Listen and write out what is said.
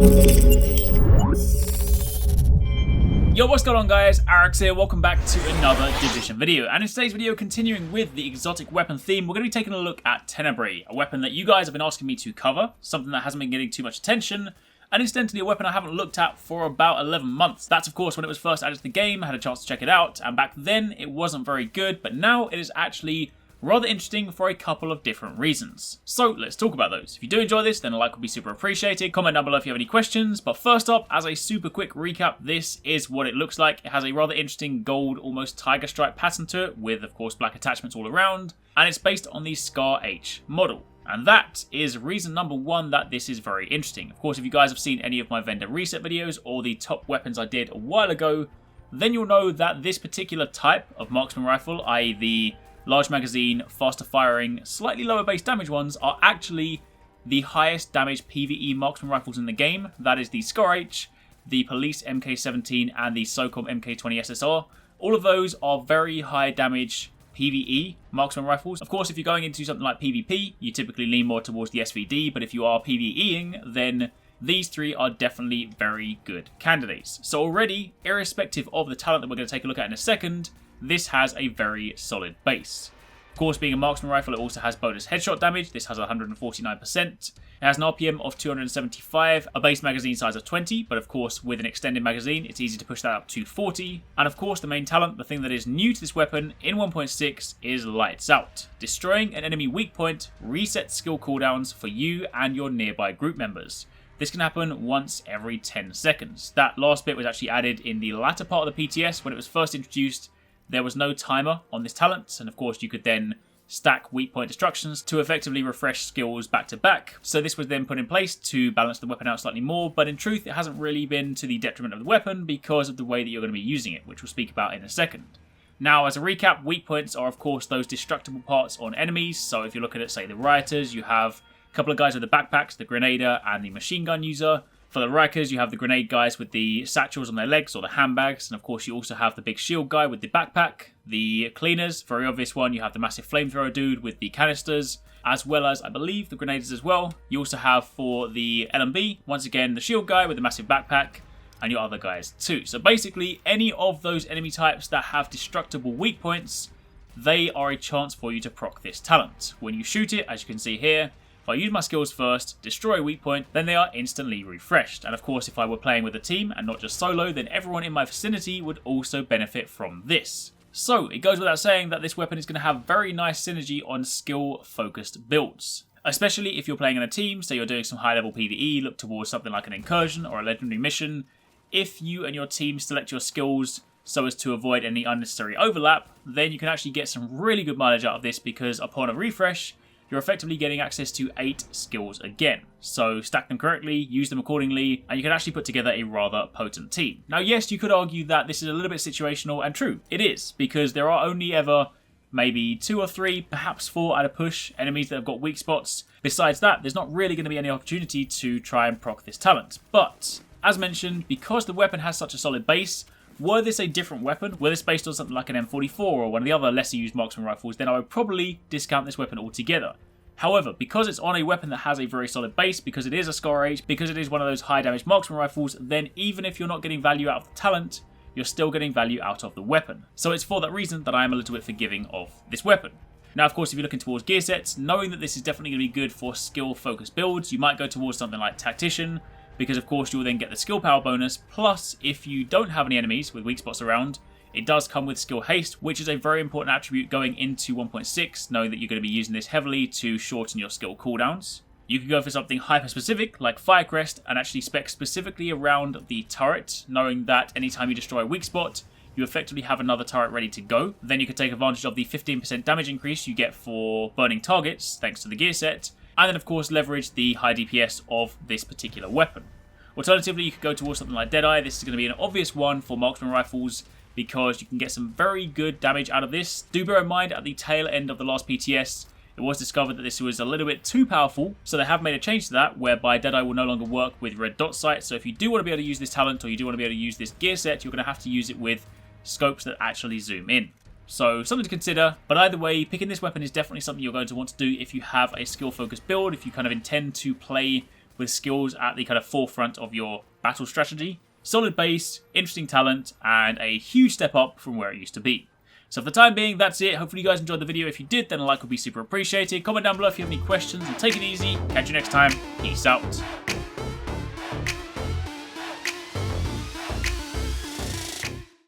Yo, what's going on guys, Arekkz here, welcome back to another Division video, and in today's video, continuing with the exotic weapon theme, we're going to be taking a look at Tenebrae, a weapon that you guys have been asking me to cover, something that hasn't been getting too much attention, and incidentally a weapon I haven't looked at for about 11 months. That's of course when it was first added to the game, I had a chance to check it out, and back then it wasn't very good, but now it is actually rather interesting for a couple of different reasons. So let's talk about those. If you do enjoy this, then a like would be super appreciated. Comment down below if you have any questions. But first up, as a super quick recap, this is what it looks like. It has a rather interesting gold, almost tiger stripe pattern to it, with of course black attachments all around. And it's based on the S-ATAIII model. And that is reason number one that this is very interesting. Of course, if you guys have seen any of my vendor reset videos or the top weapons I did a while ago, then you'll know that this particular type of marksman rifle, i.e. the large magazine, faster firing, slightly lower base damage ones, are actually the highest damage PvE marksman rifles in the game. That is the S-ATAIII, the Police MK17 and the SOCOM MK20 SSR. All of those are very high damage PvE marksman rifles. Of course, if you're going into something like PvP, you typically lean more towards the SVD, but if you are PvEing, then these three are definitely very good candidates. So already, irrespective of the talent that we're going to take a look at in a second, this has a very solid base. Of course, being a marksman rifle, it also has bonus headshot damage. This has 149%. It has an RPM of 275, a base magazine size of 20, but of course, with an extended magazine, it's easy to push that up to 40. And of course, the main talent, the thing that is new to this weapon in 1.6 is Lights Out. Destroying an enemy weak point resets skill cooldowns for you and your nearby group members. This can happen once every 10 seconds. That last bit was actually added in the latter part of the PTS when it was first introduced. There was no timer on this talent, and of course you could then stack weak point destructions to effectively refresh skills back to back. So this was then put in place to balance the weapon out slightly more, but in truth it hasn't really been to the detriment of the weapon because of the way that you're going to be using it, which we'll speak about in a second. Now, as a recap, weak points are of course those destructible parts on enemies. So if you're looking at, say, the rioters, you have a couple of guys with the backpacks, the grenader and the machine gun user. For the Arekkz, you have the grenade guys with the satchels on their legs or the handbags, and of course you also have the big shield guy with the backpack. The cleaners, very obvious one, you have the massive flamethrower dude with the canisters, as well as, I believe, the grenaders as well. You also have for the LMB, once again, the shield guy with the massive backpack, and your other guys too. So basically, any of those enemy types that have destructible weak points, they are a chance for you to proc this talent. When you shoot it, as you can see here, if I use my skills first, destroy a weak point, then they are instantly refreshed. And of course, if I were playing with a team and not just solo, then everyone in my vicinity would also benefit from this. So it goes without saying that this weapon is going to have very nice synergy on skill-focused builds. Especially if you're playing in a team, say you're doing some high-level PvE, look towards something like an incursion or a legendary mission. If you and your team select your skills so as to avoid any unnecessary overlap, then you can actually get some really good mileage out of this because upon a refresh, you're effectively getting access to 8 skills again. So stack them correctly, use them accordingly, and you can actually put together a rather potent team. Now yes, you could argue that this is a little bit situational, and true, it is, because there are only ever maybe 2 or 3, perhaps 4 at a push, enemies that have got weak spots. Besides that, there's not really going to be any opportunity to try and proc this talent. But, as mentioned, because the weapon has such a solid base, were this a different weapon, were this based on something like an M44 or one of the other lesser used marksman rifles, then I would probably discount this weapon altogether. However, because it's on a weapon that has a very solid base, because it is a S-ATAIII, because it is one of those high damage marksman rifles, then even if you're not getting value out of the talent, you're still getting value out of the weapon. So it's for that reason that I am a little bit forgiving of this weapon. Now, of course, if you're looking towards gear sets, knowing that this is definitely going to be good for skill-focused builds, you might go towards something like Tactician, because of course you'll then get the skill power bonus, plus if you don't have any enemies with weak spots around, it does come with skill haste, which is a very important attribute going into 1.6, knowing that you're going to be using this heavily to shorten your skill cooldowns. You could go for something hyper-specific like Firecrest and actually spec specifically around the turret, knowing that anytime you destroy a weak spot, you effectively have another turret ready to go. Then you can take advantage of the 15% damage increase you get for burning targets, thanks to the gear set, and then of course leverage the high DPS of this particular weapon. Alternatively, you could go towards something like Deadeye. This is going to be an obvious one for marksman rifles because you can get some very good damage out of this. Do bear in mind, at the tail end of the last PTS, it was discovered that this was a little bit too powerful, so they have made a change to that, whereby Deadeye will no longer work with red dot sight. So if you do want to be able to use this talent, or you do want to be able to use this gear set, you're going to have to use it with scopes that actually zoom in. So something to consider, but either way, picking this weapon is definitely something you're going to want to do if you have a skill-focused build, if you kind of intend to play with skills at the kind of forefront of your battle strategy. Solid base, interesting talent, and a huge step up from where it used to be. So for the time being, that's it. Hopefully you guys enjoyed the video. If you did, then a like would be super appreciated. Comment down below if you have any questions, and take it easy. Catch you next time. Peace out.